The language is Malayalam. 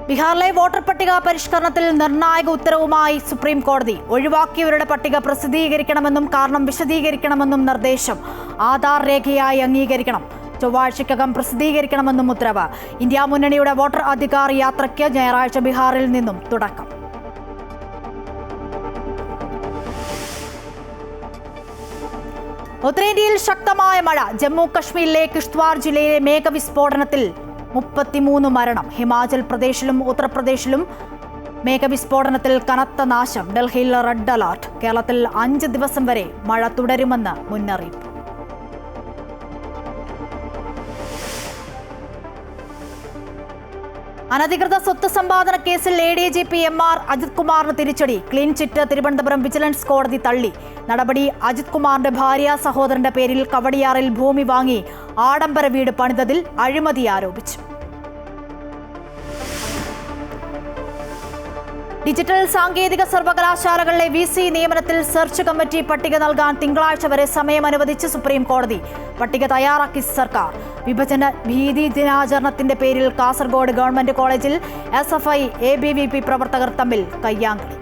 ബീഹാറിലെ വോട്ടർ പട്ടിക പരിഷ്കരണത്തിൽ നിർണായക ഉത്തരവുമായി സുപ്രീം കോടതി. ഒഴിവാക്കിയവരുടെ പട്ടിക പ്രസിദ്ധീകരിക്കണമെന്നും കാരണം വിശദീകരിക്കണമെന്നും നിർദ്ദേശം. ആധാർ രേഖയായി അംഗീകരിക്കണം. ചൊവ്വാഴ്ചയ്ക്കകം പ്രസിദ്ധീകരിക്കണമെന്നും ഉത്തരവ്. ഇന്ത്യ മുന്നണിയുടെ വോട്ടർ അധികാർ യാത്രയ്ക്ക് ഞായറാഴ്ച ബീഹാറിൽ നിന്നും തുടക്കം. ഉത്തരേന്ത്യയിൽ ശക്തമായ മഴ. ജമ്മു കശ്മീരിലെ കിഷ്ത്വാർ ജില്ലയിലെ മേഘവിസ്ഫോടനത്തിൽ 33 മരണം. ഹിമാചൽ പ്രദേശിലും ഉത്തർപ്രദേശിലും മേഘവിസ്ഫോടനത്തിൽ കനത്ത നാശം. ഡൽഹിയിൽ റെഡ് അലർട്ട്. കേരളത്തിൽ 5 ദിവസം വരെ മഴ തുടരുമെന്ന് മുന്നറിയിപ്പ്. അനധികൃത സ്വത്ത് സമ്പാദന കേസിൽ ADGP MR അജിത് കുമാറിന് തിരിച്ചടി. ക്ലീൻ ചിറ്റ് തിരുവനന്തപുരം വിജിലൻസ് കോടതി തള്ളി. നടപടി അജിത് കുമാറിന്റെ ഭാര്യ സഹോദരന്റെ പേരിൽ കവടിയാറിൽ ഭൂമി വാങ്ങി ആഡംബര വീട് പണിതതിൽ അഴിമതി ആരോപിച്ചു. ഡിജിറ്റൽ സാങ്കേതിക സർവകലാശാലകളിലെ VC നിയമനത്തിൽ സെർച്ച് കമ്മിറ്റി പട്ടിക നൽകാൻ തിങ്കളാഴ്ച വരെ സമയം അനുവദിച്ച് സുപ്രീം കോടതി. പട്ടിക തയ്യാറാക്കി സർക്കാർ. വിഭജന ഭീതി ദിനാചരണത്തിന്റെ പേരിൽ കാസർഗോഡ് ഗവൺമെന്റ് കോളേജിൽ SFI ABVP പ്രവർത്തകർ തമ്മിൽ കയ്യാങ്കളി.